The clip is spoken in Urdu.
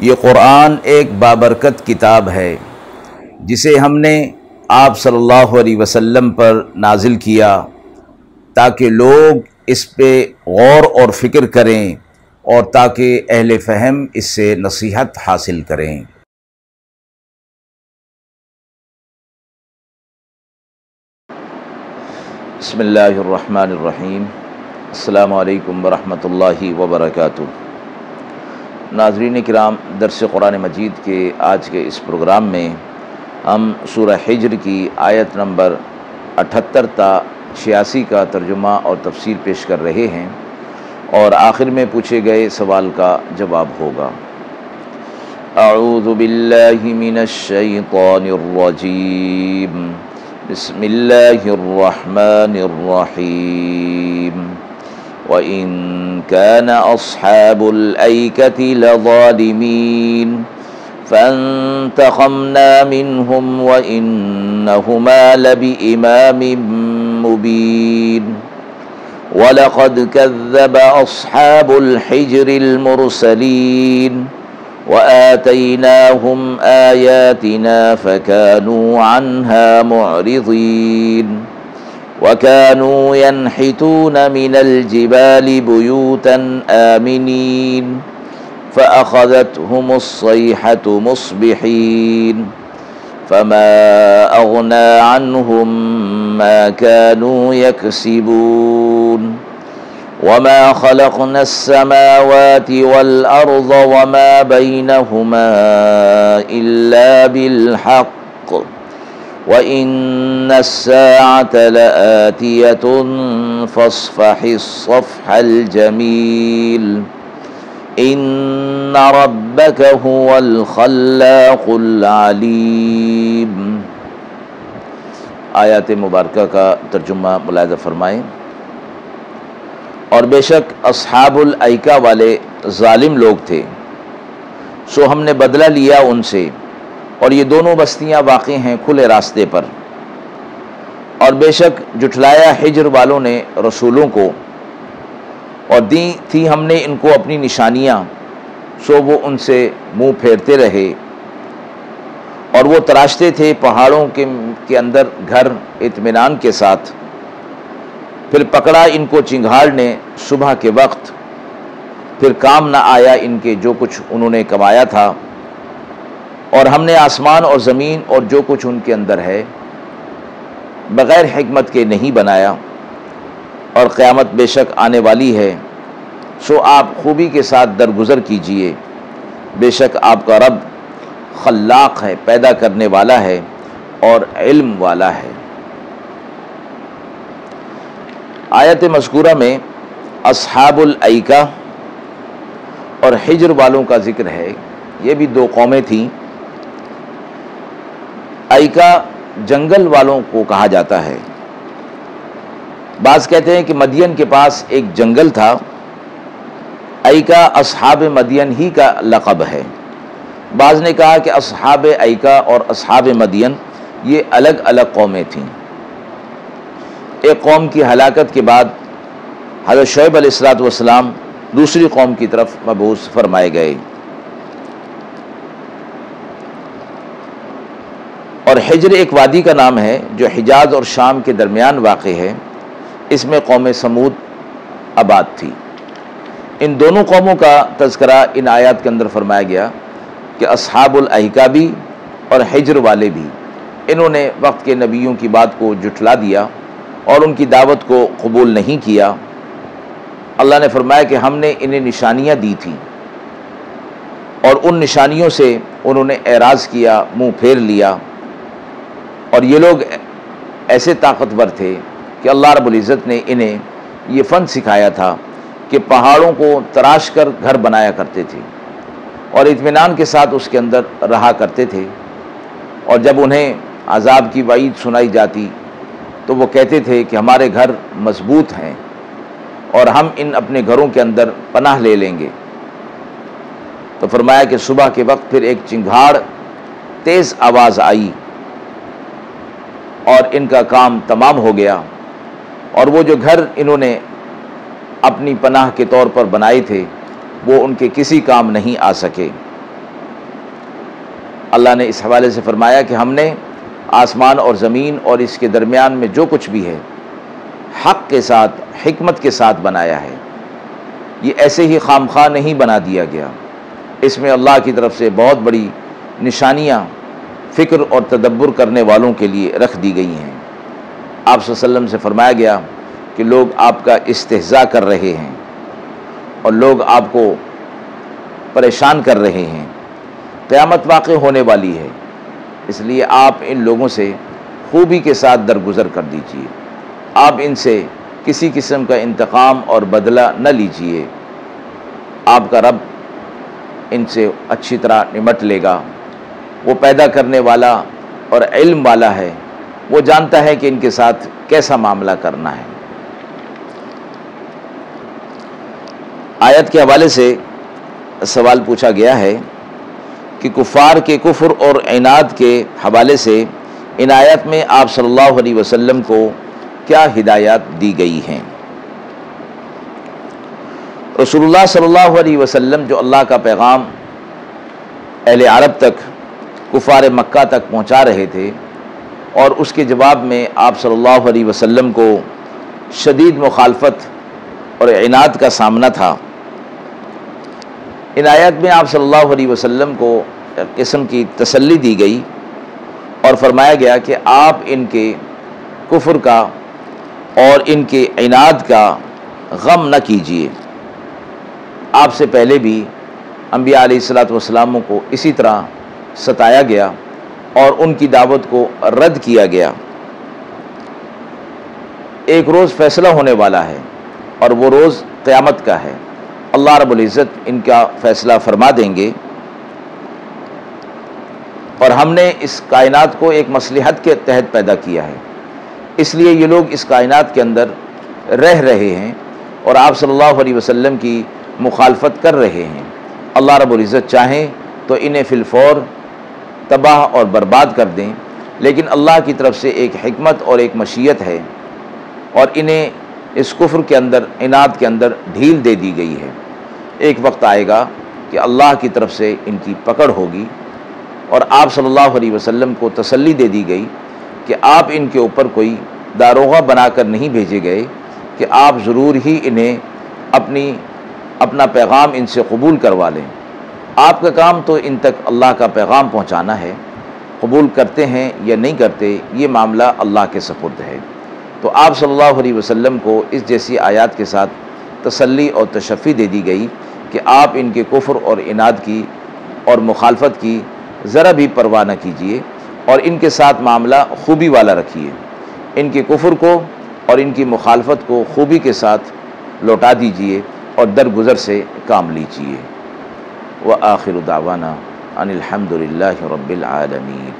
یہ قرآن ایک بابرکت کتاب ہے جسے ہم نے آپ صلی اللہ علیہ وسلم پر نازل کیا تاکہ لوگ اس پہ غور اور فکر کریں اور تاکہ اہل فہم اس سے نصیحت حاصل کریں۔ بسم اللہ الرحمن الرحیم۔ السلام علیکم ورحمۃ اللہ وبرکاتہ۔ ناظرین کرام، درس قرآن مجید کے آج کے اس پروگرام میں ہم سورہ حجر کی آیت نمبر 78 تا 86 کا ترجمہ اور تفسیر پیش کر رہے ہیں اور آخر میں پوچھے گئے سوال کا جواب ہوگا۔ اعوذ باللہ من الشیطان الرجیم، بسم اللہ الرحمن الرحیم۔ وَإِن كَانَ أَصْحَابُ الْأَيْكَةِ لَظَالِمِينَ فَانْتَقَمْنَا مِنْهُمْ وَإِنَّهُمَا لَبِإِمَامٍ مُبِينٍ وَلَقَدْ كَذَّبَ أَصْحَابُ الْحِجْرِ الْمُرْسَلِينَ وَآتَيْنَاهُمْ آيَاتِنَا فَكَانُوا عَنْهَا مُعْرِضِينَ وَكَانُوا يَنْحِتُونَ مِنَ الْجِبَالِ بُيُوتًا آمِنِينَ فَأَخَذَتْهُمُ الصَّيْحَةُ مُصْبِحِينَ فَمَا أَغْنَى عَنْهُمْ مَا كَانُوا يَكْسِبُونَ وَمَا خَلَقْنَا السَّمَاوَاتِ وَالْأَرْضَ وَمَا بَيْنَهُمَا إِلَّا بِالْحَقِّ وَإِنَّ السَّاعَةَ لَآتِيَةٌ فَاصْفَحِ الصَّفْحَ الْجَمِيلَ إِنَّ رَبَّكَ هُوَ الْخَلَّاقُ الْعَلِيمُ۔ آیات مبارکہ کا ترجمہ ملاحظہ فرمائیں۔ اور بے شک اصحاب الایکہ والے ظالم لوگ تھے، سو ہم نے بدلہ لیا ان سے، اور یہ دونوں بستیاں واقع ہیں کھلے راستے پر۔ اور بے شک جھٹلایا حجر والوں نے رسولوں کو، اور دی تھی ہم نے ان کو اپنی نشانیاں، سو وہ ان سے منہ پھیرتے رہے، اور وہ تراشتے تھے پہاڑوں کے اندر گھر اطمینان کے ساتھ۔ پھر پکڑا ان کو چنگھاڑ نے صبح کے وقت، پھر کام نہ آیا ان کے جو کچھ انہوں نے کمایا تھا۔ اور ہم نے آسمان اور زمین اور جو کچھ ان کے اندر ہے بغیر حکمت کے نہیں بنایا، اور قیامت بے شک آنے والی ہے، سو آپ خوبی کے ساتھ درگزر کیجئے، بے شک آپ کا رب خلاق ہے، پیدا کرنے والا ہے اور علم والا ہے۔ آیت مذکورہ میں اصحاب الایکہ اور حجر والوں کا ذکر ہے۔ یہ بھی دو قومیں تھیں۔ ایکہ جنگل والوں کو کہا جاتا ہے۔ بعض کہتے ہیں کہ مدین کے پاس ایک جنگل تھا۔ ایکہ اصحاب مدین ہی کا لقب ہے۔ بعض نے کہا کہ اصحاب ایکہ اور اصحاب مدین یہ الگ الگ قومیں تھیں۔ ایک قوم کی ہلاکت کے بعد حضرت شعیب علیہ السلام دوسری قوم کی طرف مبعوث فرمائے گئے۔ اور حجر ایک وادی کا نام ہے جو حجاز اور شام کے درمیان واقع ہے۔ اس میں قوم سمود آباد تھی۔ ان دونوں قوموں کا تذکرہ ان آیات کے اندر فرمایا گیا کہ اصحاب الایکہ بھی اور حجر والے بھی، انہوں نے وقت کے نبیوں کی بات کو جھٹلا دیا اور ان کی دعوت کو قبول نہیں کیا۔ اللہ نے فرمایا کہ ہم نے انہیں نشانیاں دی تھیں، اور ان نشانیوں سے انہوں نے اعراض کیا، منہ پھیر لیا، اور یہ لوگ ایسے طاقتور تھے کہ اللہ رب العزت نے انہیں یہ فن سکھایا تھا کہ پہاڑوں کو تراش کر گھر بنایا کرتے تھے اور اطمینان کے ساتھ اس کے اندر رہا کرتے تھے۔ اور جب انہیں عذاب کی وعید سنائی جاتی تو وہ کہتے تھے کہ ہمارے گھر مضبوط ہیں اور ہم ان اپنے گھروں کے اندر پناہ لے لیں گے۔ تو فرمایا کہ صبح کے وقت پھر ایک چنگھاڑ تیز آواز آئی اور ان کا کام تمام ہو گیا، اور وہ جو گھر انہوں نے اپنی پناہ کے طور پر بنائے تھے وہ ان کے کسی کام نہیں آ سکے۔ اللہ نے اس حوالے سے فرمایا کہ ہم نے آسمان اور زمین اور اس کے درمیان میں جو کچھ بھی ہے حق کے ساتھ، حکمت کے ساتھ بنایا ہے، یہ ایسے ہی خام خواہ نہیں بنا دیا گیا، اس میں اللہ کی طرف سے بہت بڑی نشانیاں فکر اور تدبر کرنے والوں کے لیے رکھ دی گئی ہیں۔ آپ صلی اللہ علیہ وسلم سے فرمایا گیا کہ لوگ آپ کا استہزاء کر رہے ہیں اور لوگ آپ کو پریشان کر رہے ہیں، قیامت واقع ہونے والی ہے، اس لیے آپ ان لوگوں سے خوبی کے ساتھ درگزر کر دیجئے، آپ ان سے کسی قسم کا انتقام اور بدلہ نہ لیجئے، آپ کا رب ان سے اچھی طرح نمٹ لے گا، وہ پیدا کرنے والا اور علم والا ہے، وہ جانتا ہے کہ ان کے ساتھ کیسا معاملہ کرنا ہے۔ آیت کے حوالے سے سوال پوچھا گیا ہے کہ کفار کے کفر اور عناد کے حوالے سے ان آیت میں آپ صلی اللہ علیہ وسلم کو کیا ہدایات دی گئی ہیں۔ رسول اللہ صلی اللہ علیہ وسلم جو اللہ کا پیغام اہل عرب تک، کفار مکہ تک پہنچا رہے تھے، اور اس کے جواب میں آپ صلی اللہ علیہ وسلم کو شدید مخالفت اور عناد کا سامنا تھا، ان آیات میں آپ صلی اللہ علیہ وسلم کو ایک قسم کی تسلی دی گئی اور فرمایا گیا کہ آپ ان کے کفر کا اور ان کے عناد کا غم نہ کیجیے۔ آپ سے پہلے بھی انبیاء علیہ الصلوۃ والسلام کو اسی طرح ستایا گیا اور ان کی دعوت کو رد کیا گیا۔ ایک روز فیصلہ ہونے والا ہے اور وہ روز قیامت کا ہے، اللہ رب العزت ان کا فیصلہ فرما دیں گے، اور ہم نے اس کائنات کو ایک مصلحت کے تحت پیدا کیا ہے، اس لیے یہ لوگ اس کائنات کے اندر رہ رہے ہیں اور آپ صلی اللہ علیہ وسلم کی مخالفت کر رہے ہیں۔ اللہ رب العزت چاہیں تو انہیں فی الفور تباہ اور برباد کر دیں، لیکن اللہ کی طرف سے ایک حکمت اور ایک مشیت ہے، اور انہیں اس کفر کے اندر، عناد کے اندر ڈھیل دے دی گئی ہے۔ ایک وقت آئے گا کہ اللہ کی طرف سے ان کی پکڑ ہوگی، اور آپ صلی اللہ علیہ وسلم کو تسلی دے دی گئی کہ آپ ان کے اوپر کوئی داروغہ بنا کر نہیں بھیجے گئے، کہ آپ ضرور ہی انہیں اپنا پیغام ان سے قبول کروا لیں۔ آپ کا کام تو ان تک اللہ کا پیغام پہنچانا ہے، قبول کرتے ہیں یا نہیں کرتے یہ معاملہ اللہ کے سپرد ہے۔ تو آپ صلی اللہ علیہ وسلم کو اس جیسی آیات کے ساتھ تسلی اور تشفی دے دی گئی کہ آپ ان کے کفر اور عناد کی اور مخالفت کی ذرا بھی پرواہ نہ کیجیے، اور ان کے ساتھ معاملہ خوبی والا رکھیے، ان کے کفر کو اور ان کی مخالفت کو خوبی کے ساتھ لوٹا دیجیے اور درگزر سے کام لیجیے۔ وآخر دعوانا ان الحمد للہ رب العالمین۔